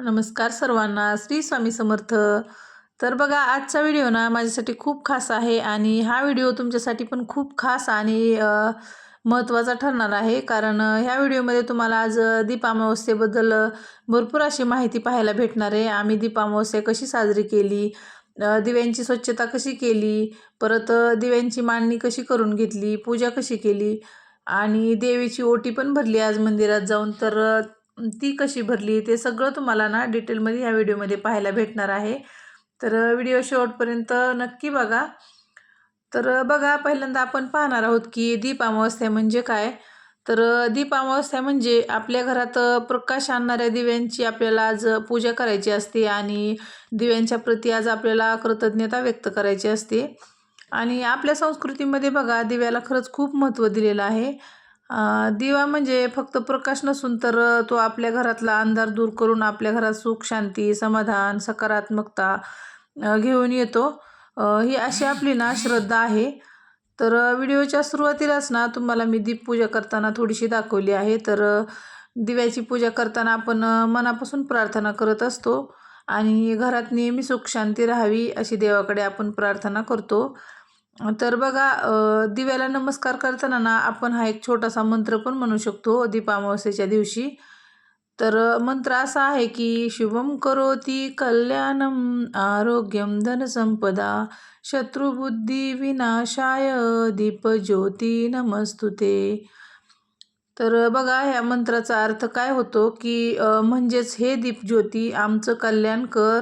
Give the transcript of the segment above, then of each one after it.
नमस्कार सर्वांना. श्री स्वामी समर्थ. तर बघा आजचा व्हिडिओ ना माझ्यासाठी खूप खास आहे आणि हा व्हिडिओ तुमच्यासाठी पण खूप खास आणि महत्त्वाचा ठरणार आहे. कारण ह्या व्हिडिओमध्ये तुम्हाला आज दीप अमावस्येबद्दल भरपूर अशी माहिती पाहायला भेटणार आहे. आम्ही दीप अमावस्या कशी साजरी केली, दिव्यांची स्वच्छता कशी केली, परत दिव्यांची मांडणी कशी करून घेतली, पूजा कशी केली आणि देवीची ओटी पण भरली आज मंदिरात जाऊन. तर ती कशी भरली ते सगळं तुम्हाला ना डिटेलमध्ये ह्या व्हिडिओमध्ये पाहायला भेटणार आहे. तर व्हिडिओ शेवटपर्यंत नक्की बघा. तर बघा पहिल्यांदा आपण पाहणार आहोत की दीप अमावस्या म्हणजे काय. तर दीप अमावस्या म्हणजे आपल्या घरात प्रकाश आणणाऱ्या दिव्यांची आपल्याला आज पूजा करायची असते आणि दिव्यांच्या प्रती आज आपल्याला कृतज्ञता व्यक्त करायची असते. आणि आपल्या संस्कृतीमध्ये बघा दिव्याला खरंच खूप महत्त्व दिलेलं आहे. दिवा म्हणजे फक्त प्रकाश नसून तर तो आपल्या घरातला अंधार दूर करून आपल्या घरात सुख, शांती, समाधान, सकारात्मकता घेऊन येतो. ही अशी आपली ना श्रद्धा आहे. तर व्हिडिओच्या सुरुवातीलाच ना तुम्हाला मी दीपपूजा करताना थोडीशी दाखवली आहे. तर दिव्याची पूजा करताना आपण मनापासून प्रार्थना करत असतो आणि घरात नेहमी सुख शांती राहावी अशी देवाकडे आपण प्रार्थना करतो. तर बघा दिव्याला नमस्कार करताना ना आपण हा एक छोटासा मंत्र पण म्हणू शकतो दीप अमावस्येच्या दिवशी. तर मंत्र असा आहे की शुभम करोती कल्याणम आरोग्यम धनसंपदा शत्रुबुद्धी विनाशाय दीपज्योती नमस्तुते. तर बघा ह्या मंत्राचा अर्थ काय होतो की म्हणजेच हे दीपज्योती आमचं कल्याण कर,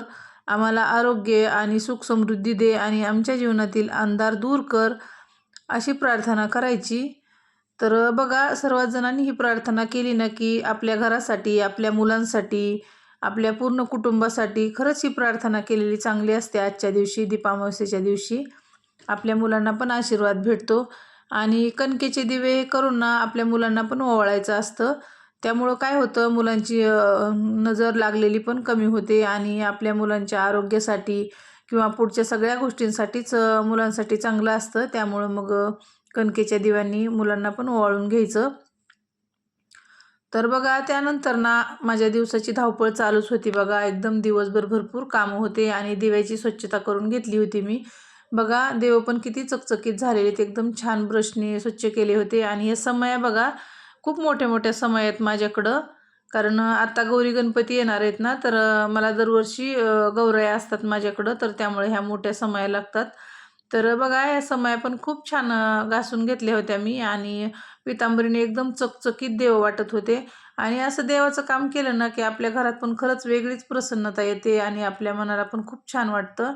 आम्हाला आरोग्य आणि सुख समृद्धी दे आणि आमच्या जीवनातील अंधार दूर कर अशी प्रार्थना करायची. तर बघा सर्वात जणांनी ही प्रार्थना केली ना की आपल्या घरासाठी, आपल्या मुलांसाठी, आपल्या पूर्ण कुटुंबासाठी खरंच ही प्रार्थना केलेली चांगली असते. आजच्या दिवशी दीप अमावस्येच्या दिवशी आपल्या मुलांना पण आशीर्वाद भेटतो आणि कणकेचे दिवे हे करून ना आपल्या मुलांना पण ओवाळायचं असतं. त्यामुळं काय होतं मुलांची नजर लागलेली पण कमी होते आणि आपल्या मुलांच्या आरोग्यासाठी किंवा पुढच्या सगळ्या गोष्टींसाठीच मुलांसाठी चांगलं असतं. त्यामुळं मग कणकेच्या दिव्यांनी मुलांना पण ओवाळून घ्यायचं. तर बघा त्यानंतर ना माझ्या दिवसाची धावपळ चालूच होती बघा. एकदम दिवसभर भरपूर कामं होते आणि दिव्याची स्वच्छता करून घेतली होती मी. बघा देव पण किती चकचकीत झालेले, ते एकदम छान ब्रशने स्वच्छ केले होते आणि हे समया बघा खूप मोठ्या मोठ्या समया आहेत माझ्याकडं. कारण आता गौरी गणपती येणार आहेत ना, तर मला दरवर्षी गौराया असतात माझ्याकडं, तर त्यामुळे ह्या मोठ्या समया लागतात. तर बघा ह्या समया पण खूप छान घासून घेतल्या होत्या मी आणि पितांबरीने एकदम चकचकीत देव वाटत होते. आणि असं देवाचं काम केलं ना की आपल्या घरात पण खरंच वेगळीच प्रसन्नता येते आणि आपल्या मनाला पण खूप छान वाटतं.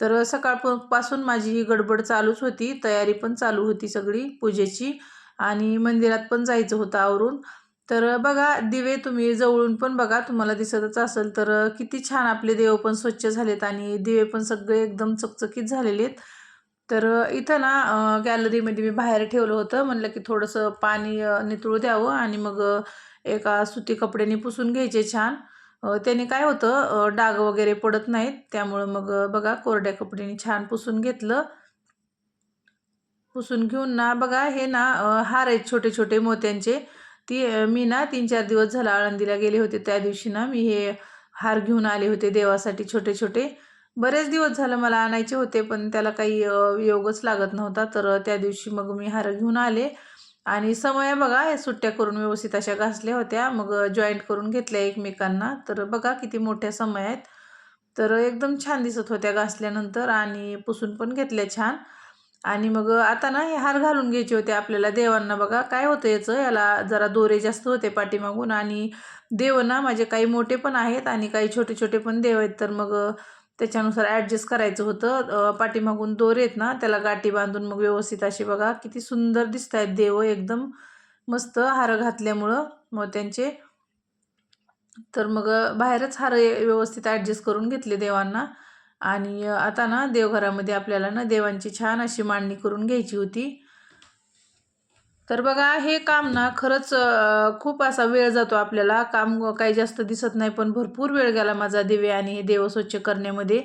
तर सकाळपासून माझी ही गडबड चालूच होती, तयारी पण चालू होती सगळी पूजेची आणि मंदिरात पण जायचं होतं आवरून. तर बघा दिवे तुम्ही जवळून पण बघा, तुम्हाला दिसतच असेल. तर किती छान आपले देव पण स्वच्छ झालेत आणि दिवे पण सगळे एकदम चकचकीत झालेले आहेत. तर इथं ना गॅलरीमध्ये मी बाहेर ठेवलं होतं. म्हणलं की थोडंसं पाणी नितळू द्यावं आणि मग एका सुती कपड्याने पुसून घ्यायचे छान. त्याने काय होतं डाग वगैरे पडत नाहीत. त्यामुळं मग बघा कोरड्या कपड्याने छान पुसून घेतलं. पुसून घेऊन ना बघा हे ना हार आहेत छोटे छोटे मोत्यांचे. मी ना 3-4 दिवस झाला आळंदीला गेले होते. त्या दिवशी ना मी हे हार घेऊन आले होते देवासाठी छोटे छोटे. बरेच दिवस झालं मला आणायचे होते पण त्याला काही योगच लागत नव्हता. तर त्या दिवशी मग मी हार घेऊन आले आणि समया बघा हे सुट्ट्या करून व्यवस्थित अशा घासल्या होत्या. मग जॉईंट करून घेतल्या एकमेकांना. तर बघा किती मोठ्या समया आहेत. तर एकदम छान दिसत होत्या घासल्यानंतर आणि पुसून पण घेतल्या छान. आणि मग आता ना हे हार घालून घ्यायचे होते आपल्याला देवांना. बघा काय होतं याला जरा दोरे जास्त होते पाठीमागून आणि देव ना माझे काही मोठे पण आहेत आणि काही छोटे छोटे पण देव आहेत. तर मग त्याच्यानुसार ॲडजस्ट करायचं होतं. पाठीमागून दोरे आहेत ना त्याला गाठी बांधून मग व्यवस्थित अशी बघा किती सुंदर दिसत आहेत देव एकदम मस्त हार घातल्यामुळं मोत्यांचे. तर मग बाहेरच हार व्यवस्थित ॲडजस्ट करून घेतले देवांना. आणि आता ना देवघरामध्ये आपल्याला ना देवांची छान अशी मांडणी करून घ्यायची होती. तर बघा हे काम ना खरंच खूप असा वेळ जातो आपल्याला. काम काही जास्त दिसत नाही पण भरपूर वेळ गेला माझा दिवे आणि हे देव स्वच्छ करण्यामध्ये.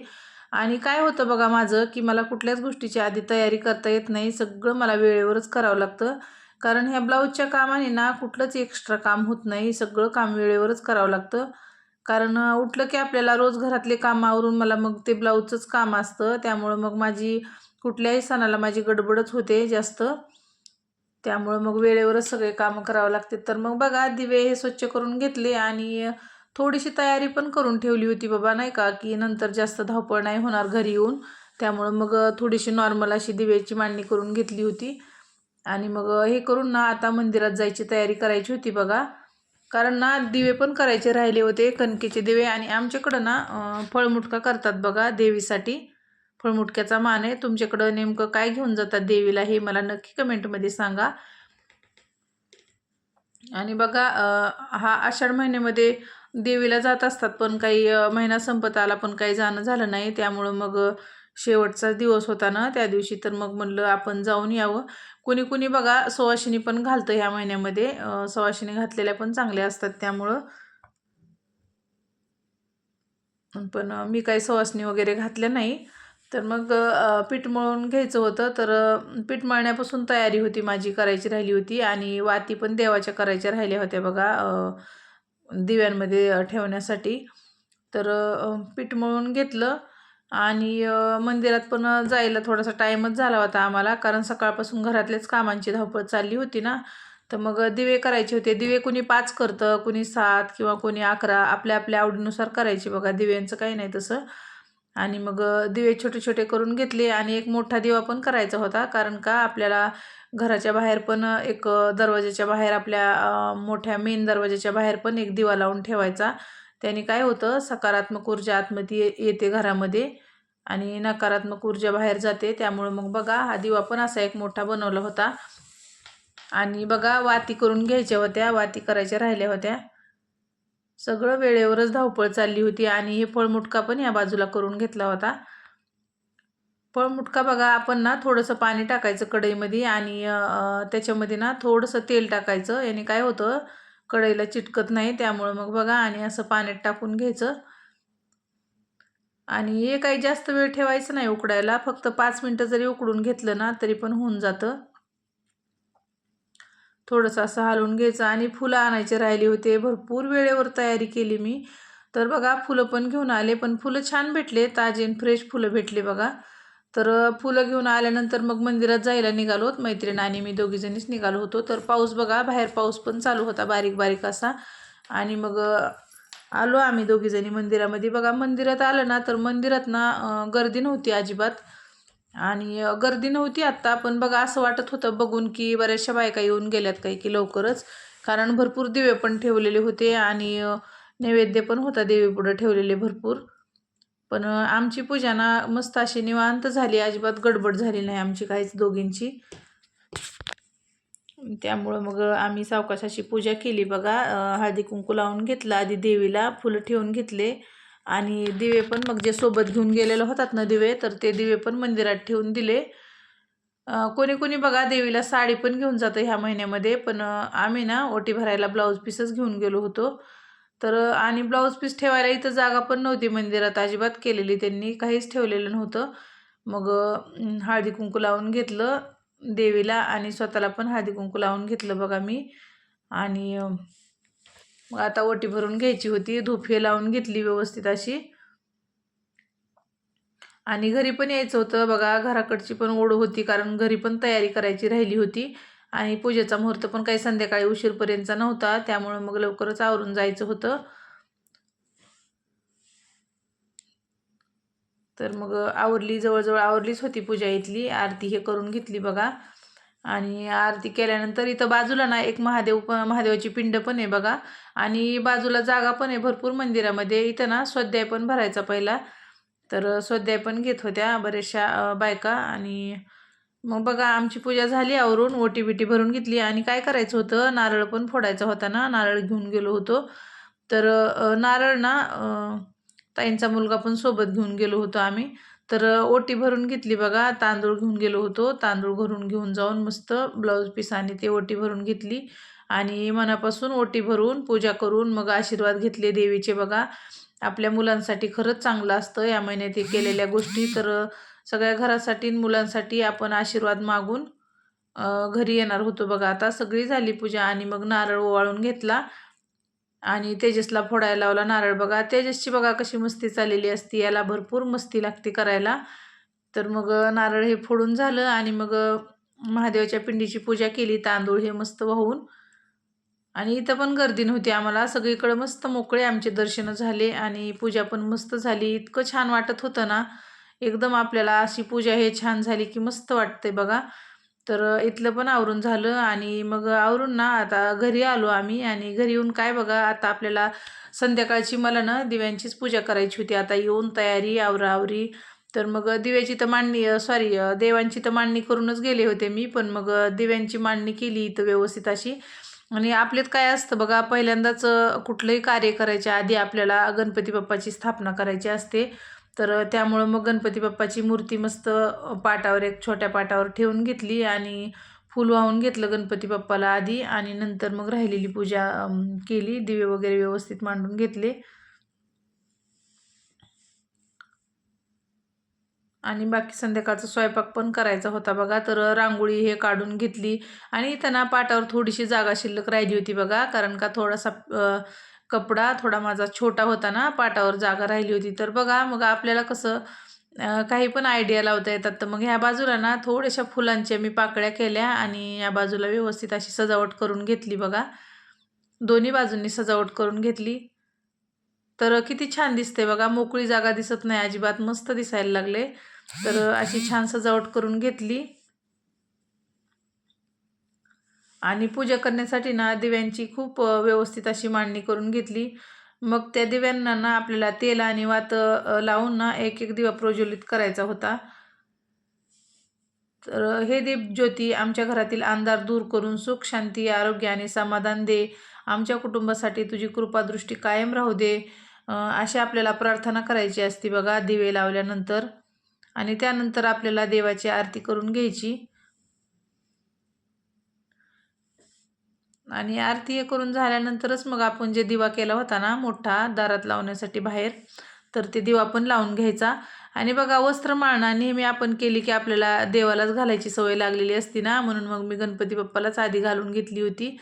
आणि काय होतं बघा माझं की मला कुठल्याच गोष्टीची आधी तयारी करता येत नाही. सगळं मला वेळेवरच करावं लागतं. कारण ह्या ब्लाऊजच्या कामाने ना कुठलंच एक्स्ट्रा काम होत नाही. सगळं काम वेळेवरच करावं लागतं. कारण उठलं की आपल्याला रोज घरातले काम आवरून मला मग ते ब्लाऊजचंच काम असतं, त्यामुळं मग माझी कुठल्याही सणाला माझी गडबडच होते जास्त. त्यामुळं मग वेळेवरच सगळे कामं करावं लागते. तर मग बघा दिवे हे स्वच्छ करून घेतले आणि थोडीशी तयारी पण करून ठेवली होती बाबा, नाही का, की नंतर जास्त धावपळ नाही होणार घरी येऊन. त्यामुळं मग थोडीशी नॉर्मल अशी दिव्याची मांडणी करून घेतली होती. आणि मग हे करून ना आता मंदिरात जायची तयारी करायची होती बघा. कारण ना दिवे पण करायचे राहिले होते, कणकेचे दिवे. आणि आमच्याकडं ना फळमुटका करतात बघा देवीसाठी. फळमुटक्याचा मान आहे. तुमच्याकडं नेमकं काय घेऊन जातात देवीला हे मला नक्की कमेंटमध्ये सांगा. आणि बघा हा आषाढ महिन्यामध्ये देवीला जात असतात, पण काही महिना संपत आला पण काही जाणं झालं नाही. त्यामुळं मग शेवटचा दिवस होता ना त्या दिवशी, तर मग म्हणलं आपण जाऊन यावं. कुणी कुणी बघा सुवासिनी पण घालतं ह्या महिन्यामध्ये. सुवासिनी घातलेल्या पण चांगल्या असतात त्यामुळं. पण मी काही सुवासिनी वगैरे घातल्या नाही. तर मग पीठ मळून घ्यायचं होतं. तर पीठ मळण्यापासून तयारी होती माझी, करायची राहिली होती. आणि वाती पण देवाच्या करायच्या राहिल्या होत्या बघा, दिव्यांमध्ये ठेवण्यासाठी. तर पीठ मळून घेतलं आणि मंदिरात पण जायला थोडासा टाईमच झाला होता आम्हाला, कारण सकाळपासून घरातल्याच कामांची धावपळ चालली होती ना. तर मग दिवे करायचे होते. दिवे कुणी 5 करतं, कुणी 7 किंवा कोणी 11, आपल्या आपल्या आवडीनुसार करायचे बघा, दिव्यांचं काही नाही तसं. आणि मग दिवे छोटे छोटे करून घेतले आणि एक मोठा दिवा पण करायचा होता, कारण का आपल्याला घराच्या बाहेर पण एक दरवाजाच्या बाहेर आपल्या मोठ्या मेन दरवाजाच्या बाहेर पण एक दिवा लावून ठेवायचा. त्याने काय होतं, सकारात्मक ऊर्जा आतमध्ये येते घरामध्ये आणि नकारात्मक ऊर्जा बाहेर जाते. त्यामुळे मग बघा हा दिवा पण असा एक मोठा बनवला होता. आणि बघा वाती करून घ्यायच्या होत्या, वाती करायच्या राहिल्या होत्या. सगळं वेळेवरच धावपळ चालली होती. आणि हे फळमुटका पण या बाजूला करून घेतला होता. फळमुटका बघा आपण ना थोडंसं पाणी टाकायचं कढईमध्ये आणि त्याच्यामध्ये ना थोडंसं तेल टाकायचं. याने काय होतं, कढईला चिटकत नाही. त्यामुळं मग बघा आणि असं पाण्यात टाकून घ्यायचं. आणि हे काही जास्त वेळ ठेवायचं नाही उकडायला, फक्त 5 मिनटं जरी उकडून घेतलं ना तरी पण होऊन जातं. थोडंसं असं हलवून घ्यायचं. आणि फुलं आणायचे राहिले होते, भरपूर वेळेवर तयारी केली मी. तर बघा फुलं पण घेऊन आले, पण फुलं छान भेटले, ताजे आणि फ्रेश फुलं भेटले बघा. तर फुलं घेऊन आल्यानंतर मग मंदिरात जायला निघालो, मैत्रीण आणि मी दोघीजणीच निघालो होतो. तर पाऊस बघा, बाहेर पाऊस पण चालू होता बारीक बारीक असा. आणि मग आलो आम्ही दोघीजणी मंदिरामध्ये. बघा मंदिरात आलं ना तर मंदिरात ना गर्दी नव्हती अजिबात. आणि गर्दी नव्हती आत्ता, पण बघा असं वाटत होतं बघून की बऱ्याचशा बायका येऊन गेल्यात काही की लवकरच, कारण भरपूर दिवे पण ठेवलेले होते आणि नैवेद्य पण होता देवीपुढं ठेवलेले भरपूर. पण आमची पूजा ना मस्त अशी निवांत झाली, अजिबात गडबड झाली नाही आमची काहीच दोघींची. त्यामुळं मग आम्ही सावकाश अशी पूजा केली बघा. हळदी कुंकू लावून घेतलं आधी देवीला, फुलं ठेवून घेतले. आणि दिवे पण मग जे सोबत घेऊन गेलेले होतात ना दिवे, तर ते दिवे पण मंदिरात ठेवून दिले. कोणी कोणी बघा देवीला साडी पण घेऊन जातं ह्या महिन्यामध्ये, पण आम्ही ना ओटी भरायला ब्लाऊज पीसच घेऊन गेलो होतो. तर आणि ब्लाऊज पीस ठेवायला इथं जागा पण नव्हती मंदिरात अजिबात केलेली त्यांनी, काहीच ठेवलेलं नव्हतं. मग हळदी कुंकू लावून घेतलं देवीला आणि स्वतःला पण हळदी कुंकू लावून घेतलं बघा मी. आणि मग आता ओटी भरून घ्यायची होती, धूप हे लावून घेतली व्यवस्थित अशी. आणि घरी पण यायचं होतं बघा, घराकडची पण ओढ होती, कारण घरी पण तयारी करायची राहिली होती. आणि पूजेचा मुहूर्त पण काही संध्याकाळी उशीरपर्यंतचा नव्हता, त्यामुळे मग लवकरच आवरून जायचं होतं. तर मग आवरली, जवळजवळ आवरलीच होती पूजा इथली. आरती हे करून घेतली बघा. आणि आरती केल्यानंतर इथं बाजूला ना एक महादेवाची पिंड पण आहे बघा. आणि बाजूला जागा पण आहे भरपूर मंदिरामध्ये. इथं ना स्वाध्याय पण भरायचा पहिला, तर स्वाध्याय पण घेत होत्या बऱ्याचशा बायका. आणि मग बघा आमची पूजा झाली आवरून, ओटी बिटी भरून घेतली. आणि काय करायचं होतं, नारळ पण फोडायचा होता ना, नारळ घेऊन गेलो होतो. तर नारळ ना ताईंचा मुलगा पण सोबत घेऊन गेलो होतो आम्ही. तर ओटी भरून घेतली बघा. तांदूळ घेऊन गेलो होतो, तांदूळ भरून घेऊन जाऊन मस्त ब्लाऊज पीस आणि ते ओटी भरून घेतली. आणि मनापासून ओटी भरून पूजा करून मग आशीर्वाद घेतले देवीचे बघा. आपल्या मुलांसाठी खरंच चांगलं असतं या महिन्यात हे केलेल्या गोष्टी. तर सगळ्या घरासाठी मुलांसाठी आपण आशीर्वाद मागून घरी येणार होतो बघा. आता सगळी झाली पूजा आणि मग नारळ ओवाळून घेतला. आणि तेजसला फोडायला लावला नारळ. बघा तेजसची बघा कशी मस्ती चाललेली असती, याला भरपूर मस्ती लागते करायला. तर मग नारळ हे फोडून झालं आणि मग महादेवाच्या पिंडीची पूजा केली, तांदूळ हे मस्त वाहून. आणि इथं पण गर्दी नव्हती आम्हाला, सगळीकडे मस्त मोकळे आमचे दर्शन झाले आणि पूजा पण मस्त झाली. इतकं छान वाटत होतं ना, एकदम आपल्याला अशी पूजा हे छान झाली की मस्त वाटते बघा. तर इथलं पण आवरून झालं आणि मग आवरून ना आता घरी आलो आम्ही. आणि घरी येऊन काय बघा, आता आपल्याला संध्याकाळची मला ना दिव्यांचीच पूजा करायची होती. आता येऊन तयारी आवराआवरी. तर मग दिव्याची तर मांडणी सॉरी देवांची तर मांडणी करूनच गेले होते मी, पण मग दिव्यांची मांडणी केली इथं व्यवस्थित अशी. आणि आपल्यात काय असतं बघा, पहिल्यांदाच कुठलंही कार्य करायच्या आधी आपल्याला गणपती बाप्पाची स्थापना करायची असते. तर त्यामुळं मग गणपती बाप्पाची मूर्ती मस्त पाटावर, एक छोट्या पाटावर ठेवून घेतली आणि फूल वाहून घेतलं गणपती बाप्पाला आधी. आणि नंतर मग राहिलेली पूजा केली, दिवे वगैरे व्यवस्थित मांडून घेतले. आणि बाकी संध्याकाळचा स्वयंपाक पण करायचा होता बघा. तर रांगोळी हे काढून घेतली आणि इथं ना पाटावर थोडीशी जागा शिल्लक राहिली होती बघा, कारण का थोडासा कपडा थोडा माझा छोटा होता ना, पाटावर जागा राहिली होती. तर बघा मग आपल्याला कसं काही पण आयडिया लावता येतात. तर मग ह्या बाजूला ना थोड्याशा फुलांच्या मी पाकळ्या केल्या आणि या बाजूला व्यवस्थित अशी सजावट करून घेतली बघा. दोन्ही बाजूंनी सजावट करून घेतली. तर किती छान दिसते बघा, मोकळी जागा दिसत नाही अजिबात, मस्त दिसायला लागले. तर अशी छान सजावट करून घेतली. आणि पूजा करण्यासाठी ना दिव्यांची खूप व्यवस्थित अशी मांडणी करून घेतली. मग त्या दिव्यांना ना आपल्याला तेल आणि वात लावून ना एक एक दिवा प्रज्वलित करायचा होता. तर हे दीपज्योती आमच्या घरातील अंधार दूर करून सुख, शांती, आरोग्य आणि समाधान दे. आमच्या कुटुंबासाठी तुझी कृपादृष्टी कायम राहू दे. अशी आपल्याला प्रार्थना करायची असते बघा दिवे लावल्यानंतर. आणि त्यानंतर आपल्याला देवाची आरती करून घ्यायची. आणि आरती हे करून झाल्यानंतरच मग आपण जे दिवा केला होता ना मोठा दारात लावण्यासाठी बाहेर, तर ते दिवा पण लावून घ्यायचा. आणि बघा वस्त्रमाळा नेहमी आपण केली की आपल्याला देवालाच घालायची सवय लागलेली असती ना, म्हणून मग मी गणपती बाप्पालाच आधी घालून घेतली होती.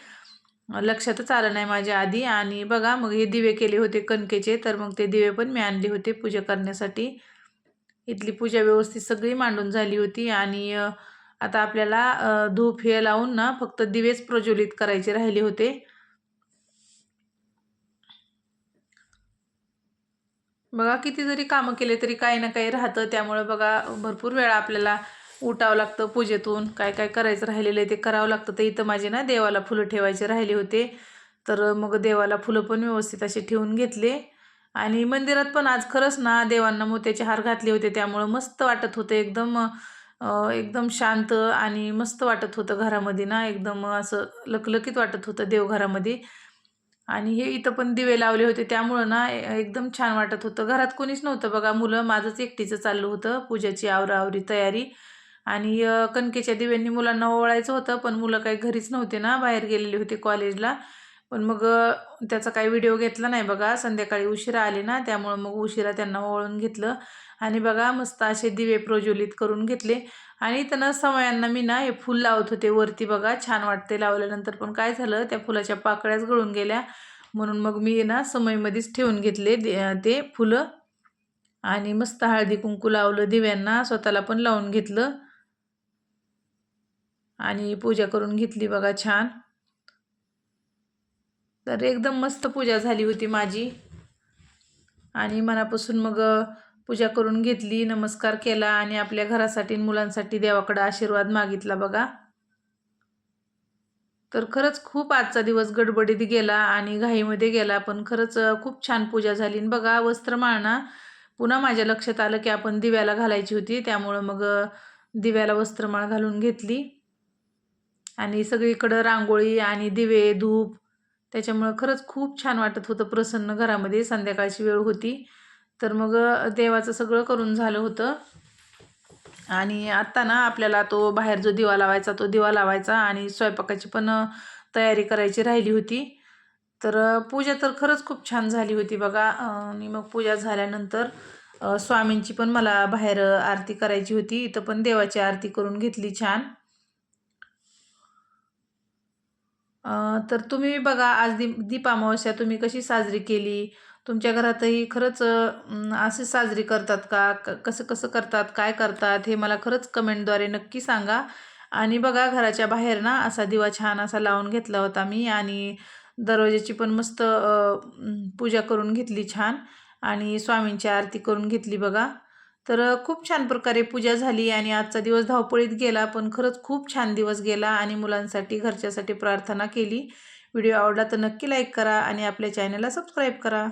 लक्षातच आलं नाही माझ्या आधी. आणि बघा मग हे दिवे केले होते कणकेचे, तर मग ते दिवे पण मी आणले होते पूजा करण्यासाठी. इथली पूजा व्यवस्थित सगळी मांडून झाली होती. आणि आता आपल्याला धूप हे लावून ना फक्त दिवेच प्रज्वलित करायचे राहिले होते. बघा किती जरी कामं केले तरी काही ना काही राहतं, त्यामुळे बघा भरपूर वेळा आपल्याला उठावं लागतं पूजेतून, काय काय करायचं राहिलेलं आहे ते करावं लागतं. तर इथं माझे ना देवाला फुलं ठेवायचे राहिले होते, तर मग देवाला फुलं पण व्यवस्थित असे ठेवून घेतले. आणि मंदिरात पण आज खरंच ना देवांना मोत्याचे हार घातले होते, त्यामुळं मस्त वाटत होतं एकदम. एकदम शांत आणि मस्त वाटत होतं घरामध्ये ना, एकदम असं लकलकीत वाटत होतं देवघरामध्ये. आणि हे इथं पण दिवे लावले होते, त्यामुळं ना एकदम छान वाटत होतं. घरात कोणीच नव्हतं बघा, मुलं माझंच एकटीचं चाललं होतं पूजाची आवराआवरी तयारी. आणि कणकेच्या दिव्यांनी मुलांना ओवाळायचं होतं, पण मुलं काही घरीच नव्हते ना, बाहेर गेलेले होते कॉलेजला. पण मग त्याचा काही व्हिडिओ घेतला नाही बघा, संध्याकाळी उशिरा आले ना, त्यामुळं मग उशिरा त्यांना ओवाळून घेतलं. आणि बघा मस्त असे दिवे प्रज्वलित करून घेतले. आणि इथं ना समयांना मी ना हे फूल लावत होते वरती बघा, छान वाटते लावल्यानंतर. पण काय झालं, त्या फुलाच्या पाकळ्याच गळून गेल्या, म्हणून मग मी ना समईमध्येच ठेवून घेतले ते फुलं. आणि मस्त हळदी कुंकू लावलं दिव्यांना, स्वतःला पण लावून घेतलं आणि पूजा करून घेतली बघा छान. तर एकदम मस्त पूजा झाली होती माझी. आणि मनापासून मग पूजा करून घेतली, नमस्कार केला आणि आपल्या घरासाठी मुलांसाठी देवाकडे आशीर्वाद मागितला बघा. तर खरंच खूप आजचा दिवस गडबडीत गेला आणि घाईमध्ये गेला, पण खरंच खूप छान पूजा झाली. आणि बघा वस्त्रमाळ ना पुन्हा माझ्या लक्षात आलं की आपण दिव्याला घालायची होती, त्यामुळं मग दिव्याला वस्त्रमाळ घालून घेतली. आणि सगळीकडं रांगोळी आणि दिवे धूप, त्याच्यामुळं खरंच खूप छान वाटत होतं प्रसन्न घरामध्ये. संध्याकाळची वेळ होती, तर मग देवाचं सगळं करून झालं होतं. आणि आत्ता ना आपल्याला तो बाहेर जो दिवा लावायचा तो दिवा लावायचा आणि स्वयंपाकाची पण तयारी करायची राहिली होती. तर पूजा तर खरंच खूप छान झाली होती बघा. आणि मग पूजा झाल्यानंतर स्वामींची पण मला बाहेर आरती करायची होती, इथं पण देवाची आरती करून घेतली छान. तर तुम्ही बघा आज दीप अमावस्या तुम्ही कशी साजरी केली? तुमच्या घरातही खरंच अशी साजरी करतात का? कसं कसं करतात? काय करतात? हे मला खरंच कमेंटद्वारे नक्की सांगा. आणि बघा घराच्या बाहेर ना असा दिवा छान असा लावून घेतला होता मी आणि दरवाजाची पण मस्त पूजा करून घेतली छान आणि स्वामींची आरती करून घेतली बघा. तर खूप छान प्रकारे पूजा झाली आणि आजचा दिवस धावपळीत गेला, पण खरंच खूप छान दिवस गेला आणि मुलांसाठी, घरच्यासाठी प्रार्थना केली. व्हिडिओ आवडला तर नक्की लाईक करा आणि आपल्या चॅनलला सबस्क्राईब करा.